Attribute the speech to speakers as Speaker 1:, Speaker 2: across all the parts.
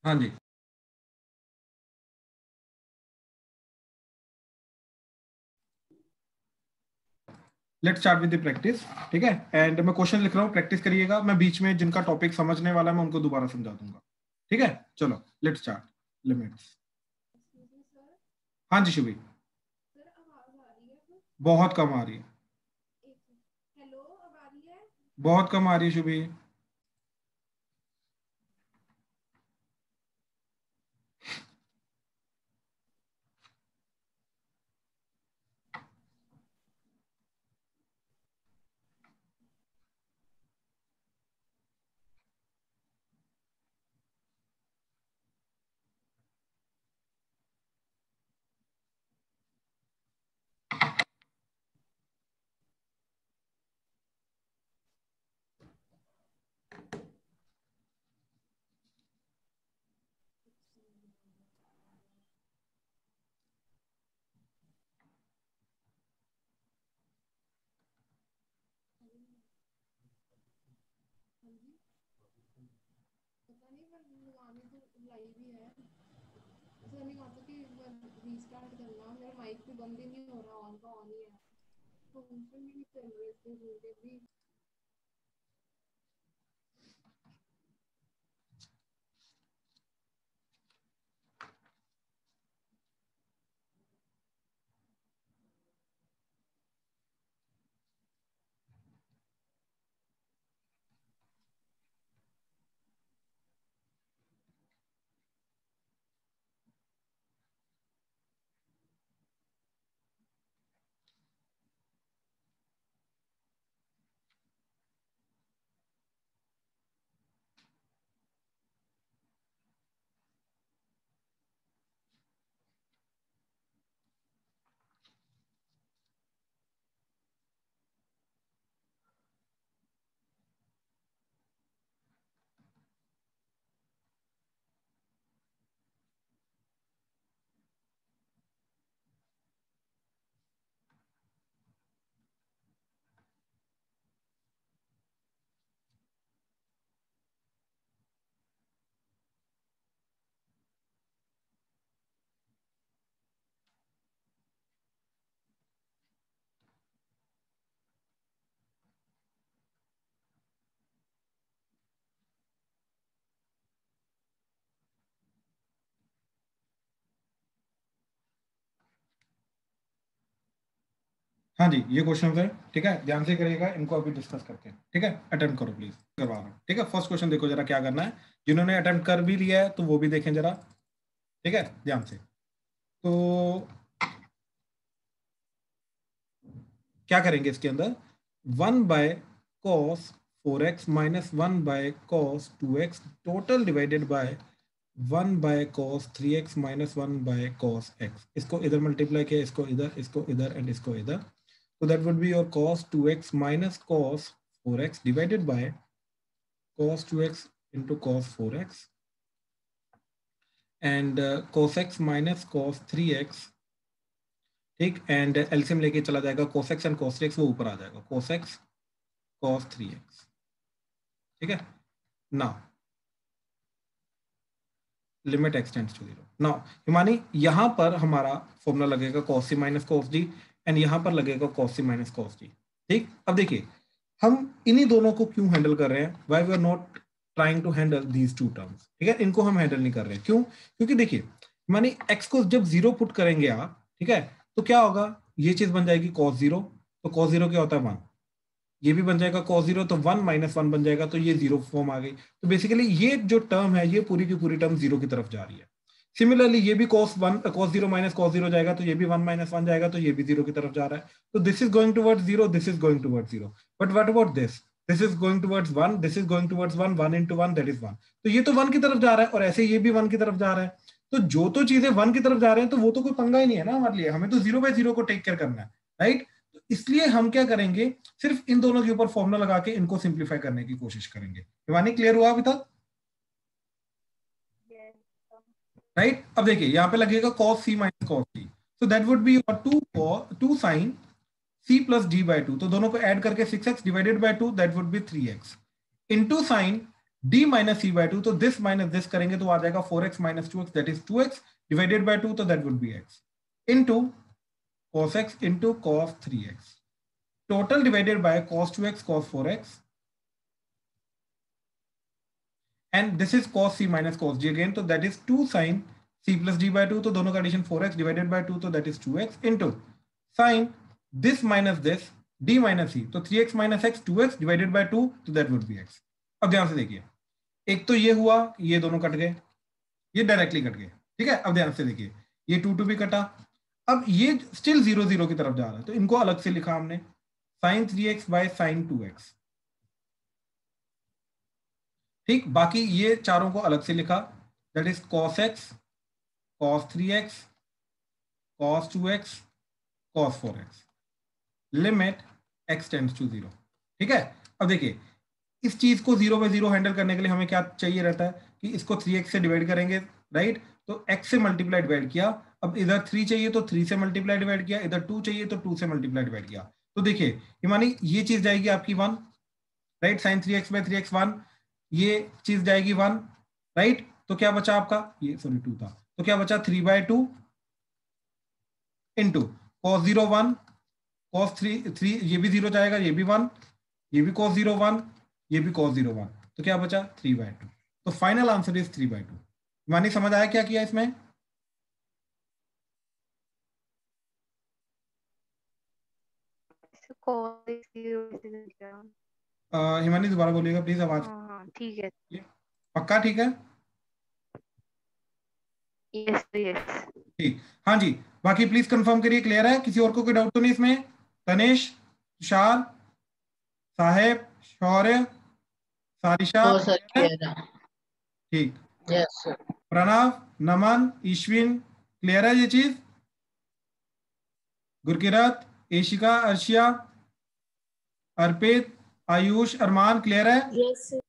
Speaker 1: हाँ जी, let's start with the practice. ठीक है, एंड मैं क्वेश्चन लिख रहा हूँ, प्रैक्टिस करिएगा। मैं बीच में जिनका टॉपिक समझने वाला है मैं उनको दोबारा समझा दूंगा। ठीक है, चलो लेट्स स्टार्ट। लिमिट्स। हाँ जी शुभी। बहुत कम आ रही है। बहुत कम आ रही है शुभी। हाँ जी, ये क्वेश्चन है। ठीक है, ध्यान से करिएगा, इनको अभी डिस्कस करते हैं। ठीक है, अटेम्प्ट करो प्लीज, करवा रहा हूँ। ठीक है, फर्स्ट क्वेश्चन देखो जरा क्या करना है। जिन्होंने अटेम्प्ट कर भी लिया है तो वो भी देखें जरा। ठीक है, ध्यान से। तो क्या करेंगे इसके अंदर, 1/cos 4x minus 1/cos 2x total divided bye 1/cos 3x minus 1/cos x। इसको इधर मल्टीप्लाई किया, इसको इधर एंड इसको इधर। तो that would be your cos 2x minus cos 4x divided by cos 2x into cos 4x and cos x minus cos 3x। ठीक, and LCM लेके चला जाएगा, cos x and cos 3x वो ऊपर आ जाएगा, cos x cos 3x। ठीक है, now limit extends to 0। Now Himani, यहां पर हमारा फॉर्मूला लगेगा cos c minus cos d and यहां पर लगेगा cos c minus cos d। ठीक, अब देखिए हम इन्हीं दोनों को क्यों हैंडल कर रहे हैं, why we are not trying to handle these two terms. ठीक है, इनको हम हैंडल नहीं कर रहे हैं, क्यों? क्योंकि देखिए माने x को जब 0 पुट करेंगे आप, ठीक है, तो क्या होगा, ये चीज बन जाएगी cos 0। तो cos 0 क्या होता है 1, ये भी बन जाएगा cos 0, तो 1 - 1 बन जाएगा, तो ये 0 फॉर्म आ गई। तो बेसिकली ये जो टर्म है ये पूरी की पूरी टर्म 0 की तरफ जा रही है। सिमिलरली ये भी cos 0 माइनस cos 0 जाएगा, तो ये भी 1 - 1 जाएगा, तो ये भी 0 की तरफ जा रहा है। तो this is going towards 0, this is going towards 0। But what about this, this is going towards 1, this is going towards 1, 1 into 1 that is 1। तो ये तो 1 की तरफ जा रहा है और ऐसे ये भी 1 की तरफ जा रहा है। तो जो तो चीजें 1 की तरफ जा रहे हैं तो वो तो कोई पंगा ही नहीं है ना हमारे लिए, हमें तो 0/0 को टेक केयर करना है, राइट। तो इसलिए हम क्या करेंगे, सिर्फ इन दोनों के ऊपर फॉर्मूला लगा के इनको सिंप्लीफाई करने की कोशिश करेंगे। हिमानी, क्लियर हुआ अभी तक? राइट, अब देखिए यहाँ पे लगेगा cos c minus cos d, so that would be your 2 sin c plus d by 2। तो दोनों को ऐड करके 6x divided by 2 that would be 3x into sin d minus c by two, तो दिस माइनस दिस करेंगे तो आ जाएगा 4x minus 2x, that is 2x divided by 2, तो that would be x into cos x into cos 3x, total divided by cos 2x cos 4x, and this is cos c minus cos d again, so that is 2 sin c plus d by 2, तो दोनों का addition 4x divided by 2, तो that is 2x into sin this minus this d minus c, तो 3x minus x 2x divided by 2, तो that would be x। अब ध्यान से देखिए, एक तो ये हुआ, ये दोनों कट गए, ये डायरेक्टली कट गए, ठीक है। अब ध्यान से देखिए, ये 2 भी कटा, अब ये स्टिल 0 0 की तरफ जा रहा है, तो इनको अलग से लिखा हमने sin 3x by sin 2x, ठीक। बाकी ये चारों को अलग से लिखा, that is cos x cos 3x cos 2x cos 4x, limit x tends to 0, ठीक है। अब देखिए, इस चीज को 0 बाय 0 हैंडल करने के लिए हमें क्या चाहिए रहता है कि इसको 3x से डिवाइड करेंगे, राइट। तो x से मल्टीप्लाई डिवाइड किया, अब इधर 3 चाहिए तो 3 से मल्टीप्लाई डिवाइड किया, इधर 2 चाहिए तो 2 से मल्टीप्लाई डिवाइड किया। तो देखिए हिमानी, ये चीज जाएगी आपकी 1, right, sign 3x bye 3x 1, ये चीज जाएगी 1, राइट। तो क्या बचा आपका, ये सॉरी 2 था, तो क्या बचा 3 बाय 2 इंटू cos 0 1 cos 3 3, ये भी 0 जाएगा, ये भी 1, ये भी cos 0 1, ये भी cos 0 1, तो क्या बचा 3 बाय 2। तो फाइनल आंसर इज 3 बाय 2। मानी समझ आया क्या किया इसमें? हिमानी दोबारा बोलिएगा प्लीज, आवाज।
Speaker 2: हाँ ठीक है,
Speaker 1: पक्का ठीक है?
Speaker 2: Yes yes.
Speaker 1: ठीक, हाँ जी। बाकी प्लीज कंफर्म करिए, क्लियर है? किसी और को कोई डाउट तो नहीं इसमें? तनिष, तुषार, साहेब, शौर्य, सारिशा,
Speaker 3: नो सर,
Speaker 1: क्लियर है?
Speaker 3: क्लियर है।
Speaker 1: ठीक,
Speaker 3: यस सर।
Speaker 1: प्रणव, नमन, ईश्विन, क्लियर है ये चीज? गुरकिरत, एशिका, अर्शिया, अर्पित, आयुष, अरमान, क्लियर है?
Speaker 3: Yes sir.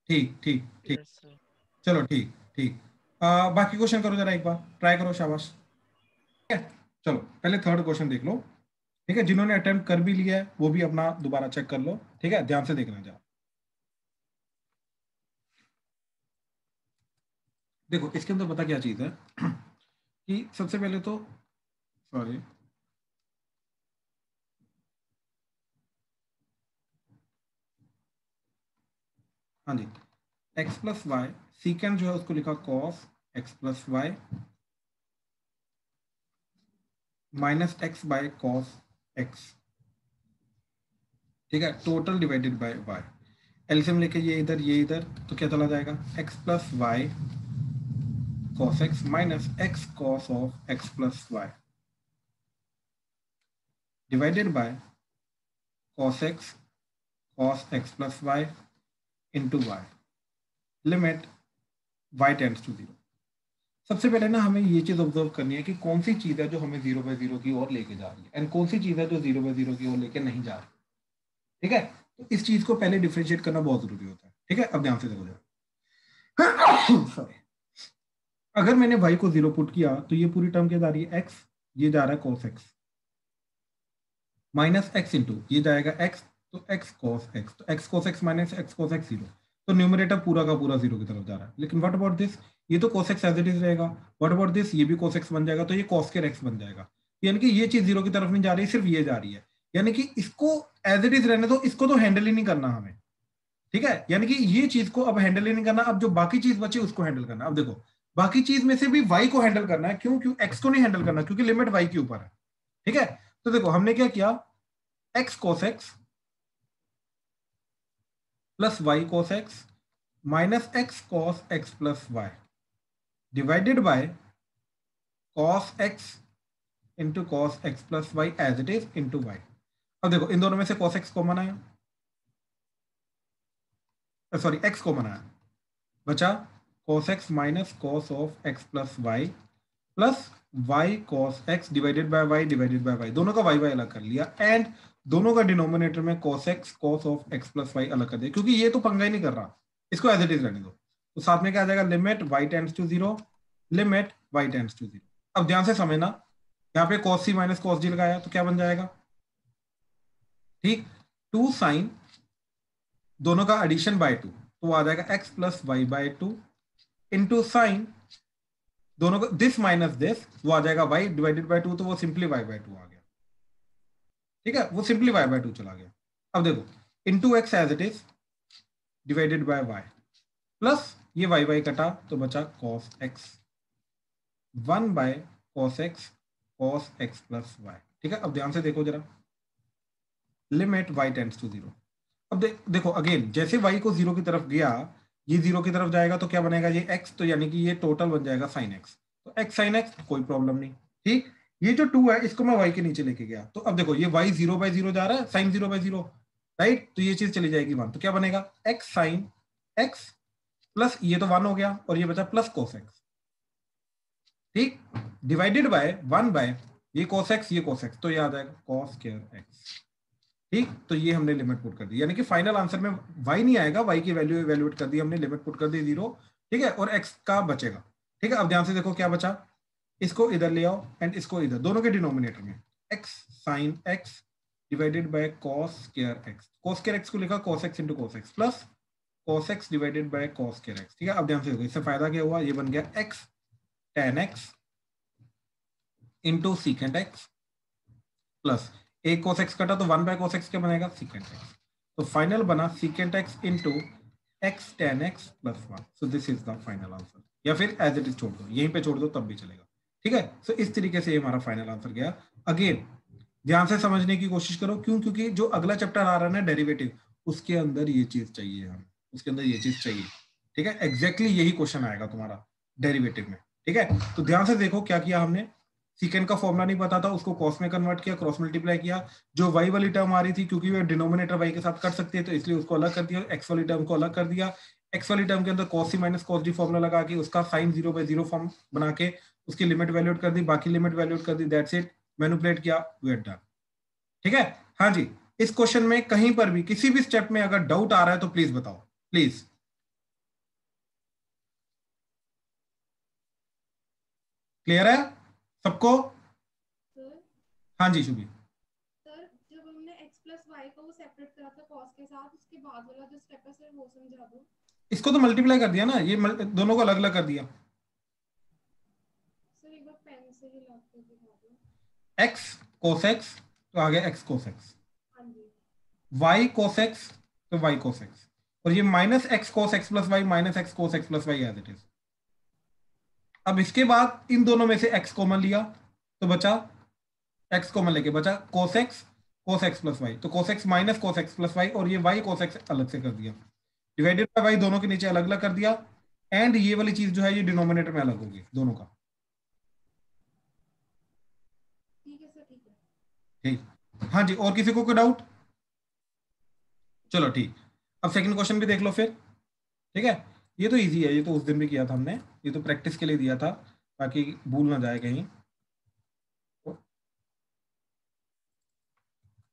Speaker 1: ठीक ठीक ठीक,
Speaker 4: यस सर।
Speaker 1: चलो ठीक ठीक। बाकी क्वेश्चन करो जरा, एक बार ट्राई करो, शाबाश। ठीक है, चलो पहले थर्ड क्वेश्चन देख लो, ठीक है। जिन्होंने अटेम्प्ट कर भी लिया है वो भी अपना दोबारा चेक कर लो, ठीक है, ध्यान से देखना जरा। देखो इसके अंदर पता क्या चीज है कि सबसे पहले तो, सॉरी, हाँ जी, x प्लस वाई, सीकेंड जो है उसको लिखा cos x plus y minus x by cos x, ठीक है, total divided by y। LCM लेके ये इधर तो क्या चला जाएगा, x plus y cos x minus x cos of x plus y divided by cos x plus y into y, limit y tends to 0। सबसे पहले ना हमें ये चीज ऑब्जर्व करनी है कि कौन सी चीज है जो हमें 0 बाय 0 की ओर लेके जा रही है एंड कौन सी चीज है जो 0 बाय 0 की ओर लेके नहीं जा रही, ठीक है। तो इस चीज को पहले डिफरेंशिएट करना बहुत जरूरी होता है, ठीक है। अब ध्यान से देखो जरा, सॉरी, अगर मैंने y को 0 पुट किया तो ये पूरी टर्म क्या जा रही है, x, ये जा रहा है cos x minus x into ये जाएगा x, तो x cos x, तो x cos x minus x cos x 0, तो न्यूमरेटर पूरा का पूरा 0 की तरफ जा रहा है। लेकिन व्हाट अबाउट दिस, ये तो cos x as it is रहेगा, व्हाट अबाउट दिस, ये भी cos x बन जाएगा, तो ये cos के x बन जाएगा। यानी कि ये चीज 0 की तरफ नहीं जा रही, सिर्फ ये जा रही है, यानी कि इसको एज इट इज रहने दो, इसको तो हैंडल ही नहीं करना हमें, ठीक है। यानी कि ये चीज को अब हैंडल ही नहीं करना, अब जो बाकी चीज बची उसको हैंडल करना। अब देखो बाकी चीज में से भी y को हैंडल करना है, क्यों x को नहीं हैंडल करना, क्योंकि लिमिट y के ऊपर है, ठीक है। तो देखो हमने क्या किया, x cos x plus y cos x minus x cos x plus y divided by cos x into cos x plus y as it is into y। अब देखो इन दोनों में से cos x कॉमन आया, सॉरी x कॉमन आया, बचा cos x minus cos of x plus y plus y cos x divided by y, दोनों का y अलग कर लिया एंड दोनों का डिनोमिनेटर में cos x cos of x plus y अलग कर दिया, क्योंकि ये तो पंगा ही नहीं कर रहा, इसको एज इट इज रहने दो। तो साथ में क्या आ जाएगा, limit y tends to 0, limit y tends to 0। अब ध्यान से समझना, यहाँ पे cos c minus cos d लगाया तो क्या बन जाएगा, ठीक, 2 साइन, दोनों का एडिशन बाय 2, तो वो आ जाएगा x plus y by two into sine, दोनों को दिस माइनस दिस, वो आ जाएगा y डिवाइडेड बाय टू, तो वो सिंपली y बाय टू आ गया। ठीक है, वो सिंपली y बाय टू चला गया। अब देखो into x as it is divided by y plus ये y कटा तो बचा cos x, 1 by cos x plus y। ठीक है, अब ध्यान से देखो जरा, लिमिट y टेंड्स टू 0। अब देखो अगेन, जैसे y को 0 की तरफ गया, ये 0 की तरफ जाएगा तो क्या बनेगा, ये x, तो यानी कि ये टोटल बन जाएगा sin x, तो x sin x कोई प्रॉब्लम नहीं। ठीक, ये जो 2 है इसको मैं y के नीचे लेके गया, तो अब देखो ये y 0/0 जा रहा है, sin 0/0, राइट, तो ये चीज चली जाएगी 1, तो क्या बनेगा x sin x प्लस ये तो 1 हो गया और ये बचा प्लस cos x। ठीक, डिवाइडेड बाय 1 बाय ये cos x ये cos x, तो ये आ जाएगा cos स्क्वायर x। ठीक, तो ये हमने लिमिट पुट कर दी, यानी कि फाइनल आंसर में y नहीं आएगा, y की वैल्यू इवैल्यूएट कर दी हमने, लिमिट पुट कर दी 0। ठीक है, और x का बचेगा। ठीक है, अब ध्यान से देखो क्या बचा, इसको इधर ले आओ एंड इसको इधर, दोनों के डिनोमिनेटर में x sin x divided by cos square x, cos square x को लिखा cos x into cos x plus cos x divided by cos square x। ठीक है, अब ध्यान से देखो इससे फायदा क्या हुआ, ये बन गया x tan x into secant x plus एक cos x कटा तो 1 बाय cos x क्या बनेगा सीकेंट x, तो फाइनल बना secant x into x tan x plus 1। So this is the final answer, या फिर एज इट इज छोड़ दो, यहीं पे छोड़ दो तब भी चलेगा। ठीक है, सो इस तरीके से ये हमारा फाइनल आंसर गया। अगेन ध्यान से समझने की कोशिश करो, क्यों, क्योंकि जो अगला चैप्टर आ रहा है ना डेरिवेटिव, उसके अंदर ये चीज चाहिए हमें, उसके अंदर ये चीज चाहिए। ठीक है, एग्जैक्टली यही क्वेश्चन आएगा तुम्हारा डेरिवेटिव में। ठीक है, तो ध्यान से देखो क्या किया हमने, सीकेंट का फॉर्मूला नहीं पता था, उसको कॉस में कन्वर्ट किया, क्रॉस मल्टीप्लाई किया, जो y वाली टर्म आ रही थी क्योंकि वो डिनोमिनेटर y के साथ कर सकती है तो इसलिए उसको अलग कर दिया, x वाली टर्म को अलग कर दिया, x वाली टर्म के अंदर cos c minus cos d formula लगा के उसका sin 0/0 फॉर्म बना के उसकी लिमिट वैल्यूट कर दी, बाकी लिमिट वैल्यूट कर दी, दैट्स इट, मैनिपुलेट किया, वी आर डन। ठीक है, हाँ जी, इस क्वेश्चन में कहीं पर भी किसी भी स्टेप में अगर डाउट आ रहा है तो प्लीज बताओ, प्लीज। क्लियर है सबको? हाँ जी शुभी।
Speaker 3: सर जब हमने x प्लस वाई को सेपरेट करा था cos के साथ, उसके बाद वाला जो स्टेप है सर वो समझा दो।
Speaker 1: इसको तो मल्टीप्लाई कर दिया ना, ये दोनों को अलग अलग कर दिया।
Speaker 3: सर एक बार पेन से ही लॉक कर दिखा दो।
Speaker 1: x cos x तो आ गया x cos x,
Speaker 3: हाँ जी,
Speaker 1: y cos x तो y cos x, और ये minus x cos x plus y minus x cos x plus y as it is. अब इसके बाद इन दोनों में से x कॉमन लिया तो बचा, x कॉमन लेके बचा cos x प्लस y, तो cos x minus cos x plus y, और ये y cos x अलग से कर दिया, डिवाइडेड बाय y दोनों के नीचे अलग अलग कर दिया, एंड ये वाली चीज जो है ये डिनोमिनेटर में अलग होगी दोनों का।
Speaker 3: ठीक है सर, ठीक है।
Speaker 1: ठीक, हाँ जी, और किसी को कोई डाउट? चलो ठीक, अब सेकंड क्वेश्चन भी देख लो फिर। ठीक है, ये तो इजी है, ये तो उस दिन भी किया था हमने, ये तो प्रैक्टिस के लिए दिया था ताकि भूल ना जाए कहीं।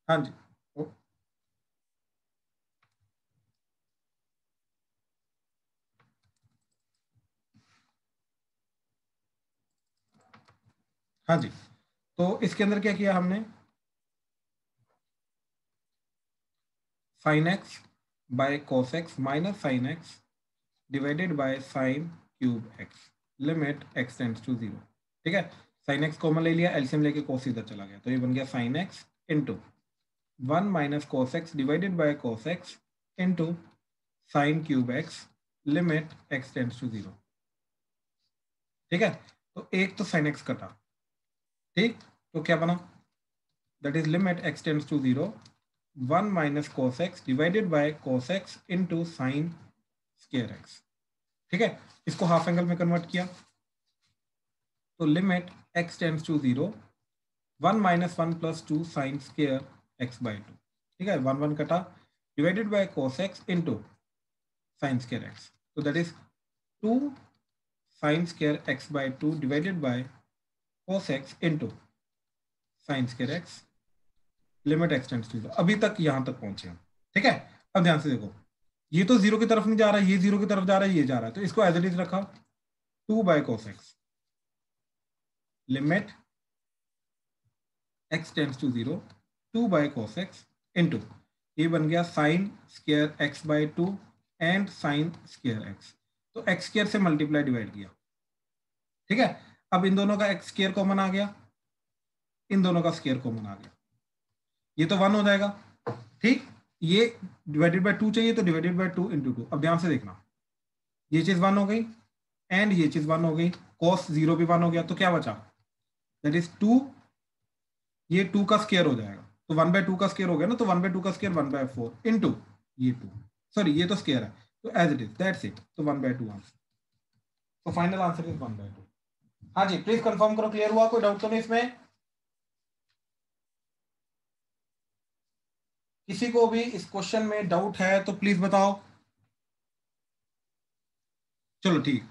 Speaker 1: हाँ जी, हाँ जी, तो इसके अंदर क्या किया हमने, sine x by cos x minus sine x divided by sine cube x, limit x tends to 0। ठीक है, साइन एक्स कॉमन ले लिया, एलसीएम लेके कॉस इधर चला गया, तो ये बन गया sine x into 1 minus cos x divided by cos x into sine cube x, limit x tends to 0। ठीक है, तो एक तो साइन एक्स कटा, ठीक, तो क्या बना, that is limit x tends to 0, 1 minus cos x divided by cos x into sine square X. ठीक है, इसको हाफ एंगल में कन्वर्ट किया तो limit x tends to 0, 1 minus 1 plus 2 sine square X by 2। ठीक है, 1 1 कटा, divided by cos x into sine square x, तो that is 2 sine square X by 2 divided by cos x into sine square x, limit x tends to 0। अभी तक यहां तक पहुंचे हम। ठीक है, अब ध्यान से देखो, ये तो 0 की तरफ नहीं जा रहा है, ये 0 की तरफ जा रहा है, ये जा रहा है, तो इसको एज इट इज रखा 2 by cos x, limit x tends to 0, 2 by cos x into ये बन गया sine square x by 2 and sine square x, तो एक्स स्क्वायर से मल्टीप्लाई डिवाइड किया, ठीक है। अब इन दोनों का एक्स स्क्वायर कॉमन आ गया, इन दोनों का स्क्वायर कॉमन आ गया, ये तो 1 हो जाएगा, ठीक। ये डिवाइडेड बाय 2 चाहिए तो डिवाइडेड बाय 2 इंटू 2। अब ध्यान से देखना, ये चीज 1 हो गई एंड ये चीज 1 हो गई, cos 0 भी 1 हो गया, तो क्या बचा, दैट इज 2, ये 2 का स्क्वायर हो जाएगा, तो 1/2 का स्क्वायर हो गया ना, तो 1/2 का स्क्वायर 1/4 इंटू ये 2, सॉरी ये तो स्क्वायर है, तो as it is that's it, तो 1/2 आंसर, तो फाइनल आंसर इज 1/2। हाँ जी, प्लीज कंफर्म करो, क्लियर हुआ, कोई डाउट तो नहीं इसमें, किसी को भी इस क्वेश्चन में डाउट है तो प्लीज बताओ। चलो ठीक,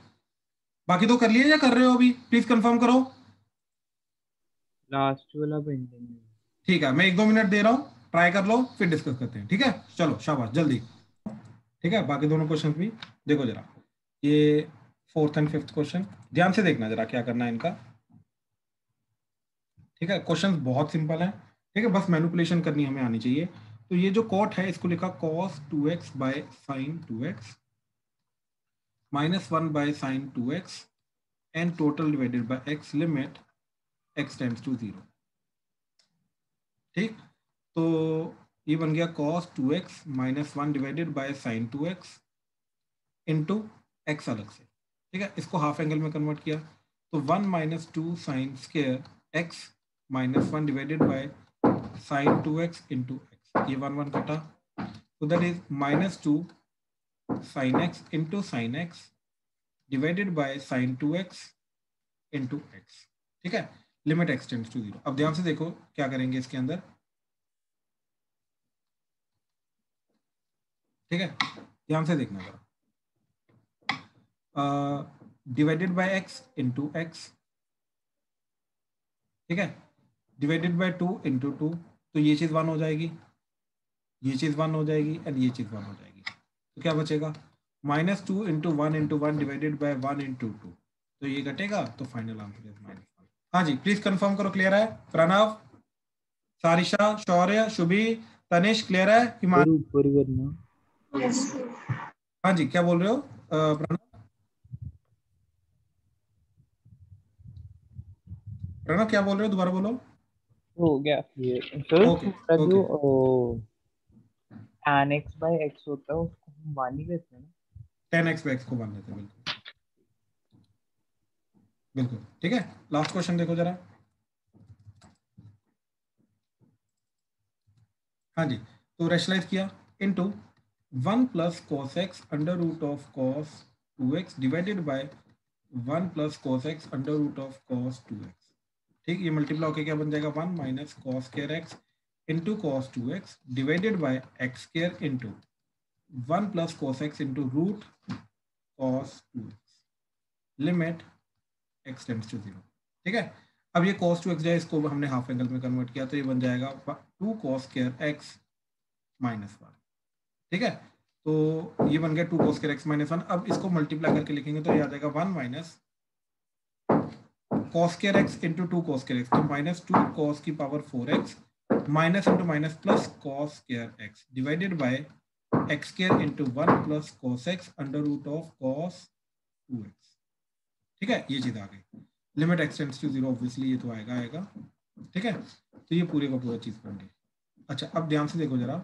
Speaker 1: बाकी तो कर लिए या कर रहे हो अभी, प्लीज कंफर्म करो।
Speaker 4: लास्ट वाला पेंडिंग है।
Speaker 1: ठीक है, मैं 1-2 मिनट दे रहा हूँ, ट्राई कर लो, फिर डिस्कस करते हैं, ठीक है। चलो शाबाश, जल्दी, ठीक है। बाकी दोनों क्वेश्चन भी देखो जरा, ये 4th एंड 5th क्वेश्चन ध्यान से देखना जरा क्या करना है इनका, ठीक है। क्वेश्चन बहुत सिंपल है, ठीक है, बस मैनिपुलेशन करनी हमें आनी चाहिए। तो ये जो कॉट है इसको लिखा cos 2x by sin 2x -1 by sin 2x and total divided by x limit x tends to 0, ठीक। तो ये बन गया cos 2x -1 divided by sin 2x into x अलग से, ठीक है। इसको हाफ एंगल में कन्वर्ट किया, तो 1 - 2 sin square x -1 divided by sin 2x into x, ये 1 कटा, तो that is -2 sin x into sin x divided by sin 2x into x, ठीक है। Limit x tends to 0। अब ध्यान से देखो क्या करेंगे इसके अंदर, ठीक है, ध्यान से देखना जरा, divided by x into x, ठीक है, डिवाइडेड बाय 2 इंटू 2, तो ये चीज 1 हो जाएगी, ये चीज 1 हो जाएगी एंड ये चीज 1 हो जाएगी, तो क्या बचेगा, -2 into 1 into 1 divided bye 1 into 2, तो ये कटेगा, तो फाइनल आंसर इज -1। हाँ जी, प्लीज कंफर्म करो, क्लियर है, प्रणव, सारिशा, शौर्य, शुभी, तनिष, क्लियर है, हिमांशु,
Speaker 4: ऊपर करना।
Speaker 1: हाँ जी, क्या बोल रहे हो प्रणव, प्रणव क्या बोल रहे हो, दोबारा बोलो।
Speaker 4: हो गया क्लियर सर।
Speaker 1: ओके
Speaker 4: थोड़ा जो
Speaker 1: okay,
Speaker 4: tan x by x होता है उसको हम मान ही लेते हैं ना।
Speaker 1: 10x पे x को मान लेते हैं, बिल्कुल बिल्कुल, ठीक है। लास्ट क्वेश्चन देखो जरा, हाँ जी, तो रेशनलाइज किया into 1 + cos x √of cos 2x divided bye 1 + cos x √of cos 2x, ठीक। ये मल्टीप्लाई होकर क्या बन जाएगा, 1 - cos square x into cos 2x divided by x square into 1 + cos x इंटू root cos 2x limit x tends to 0, ठीक है। अब ये cos 2x जाए, इसको हमने हाफ एंगल में कन्वर्ट किया, तो ये बन जाएगा 2 cos स्क्वायर x -1, ठीक है। तो ये बन गया 2 cos स्क्वायर x -1। अब इसको मल्टीप्लाई करके लिखेंगे तो ये आ जाएगा 1 - cos square x into 2 cos square x, तो -2 cos की power 4x minus into minus plus cos square x divided by x square into 1 + cos x √of cos 2x, ठीक है। ये चीज आ गई, limit x tends to 0, obviously ये तो आएगा, ठीक है। तो ये पूरे का पूरा चीज बन गई। अच्छा, अब ध्यान से देखो जरा,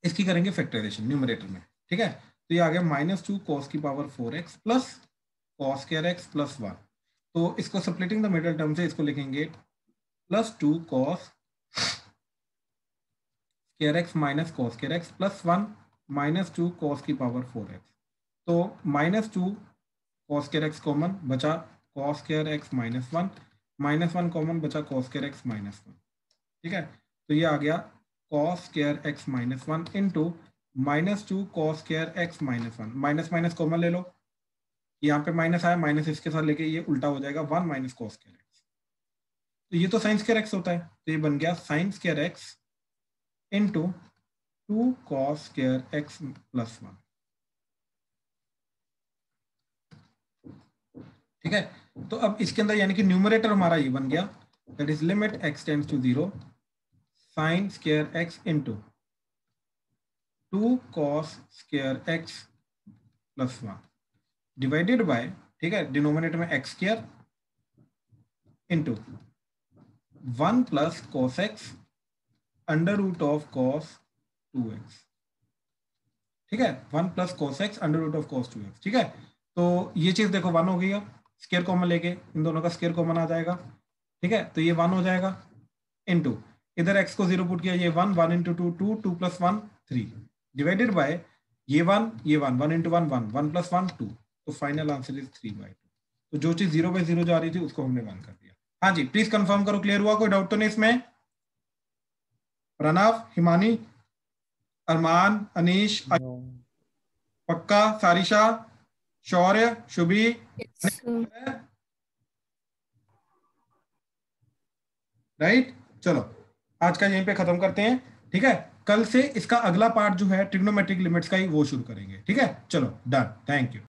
Speaker 1: इसकी करेंगे फैक्टराइजेशन न्यूमरेटर में, ठीक है। तो ये आ गया -2 cos की power 4x plus cos square x plus 1, तो इसको सप्लिटिंग द मिडल टर्म से इसको लिखेंगे +2 cos square x minus cos square x plus 1 -2 cos की पावर 4x, तो -2 cos स्क्वायर x कॉमन बचा cos स्क्वायर x -1 -1 कॉमन बचा cos स्क्वायर x -1, ठीक है। तो ये आ गया cos square x -1 into -2 cos square x -1, minus minus common ले लो, यहाँ पे माइनस आया, माइनस इसके साथ लेके ये उल्टा हो जाएगा 1 - cos स्क्वायर x, तो ये तो साइन स्क्वायर x होता है, तो ये बन गया sine square x into 2 cos square x plus 1, ठीक है। तो अब इसके अंदर यानी कि न्यूमरेटर हमारा ये बन गया, that is limit x tends to 0 sine square x into 2 cos square x plus 1 divided by, ठीक है, डिनोमिनेटर में x square into 1 plus cos x under root of cos 2x, ठीक है, 1 plus cos x under root of cos 2x, ठीक है। तो ये चीज देखो 1 हो गई, अब स्क्वायर कॉमन लेके इन दोनों का स्क्वायर कॉमन आ जाएगा, ठीक है, तो ये 1 हो जाएगा इनटू इधर x को 0 पुट किया, ये 1, 1 इंटू 2 2, 2 प्लस 1 3 डिवाइडेड बाय ये 1 1 इंटू 1 1, 1 प्लस 1 2, तो फाइनल आंसर इज 3/2। तो जो चीज 0 बाय 0 जा रही थी उसको हमने 1 कर दिया। हाँ जी, प्लीज कंफर्म करो, क्लियर हुआ, कोई डाउट तो नहीं इसमें? प्रणव, हिमानी, अरमान, अनीश,
Speaker 4: No.
Speaker 1: पक्का, सारिशा, शौर्य, शुभी, राइट। चलो आज का यहीं पे खत्म करते हैं, ठीक है। कल से इसका अगला पार्ट जो है ट्रिग्नोमेट्रिक लिमिट्स का ही वो शुरू करेंगे, ठीक है। चलो डन, थैंक यू।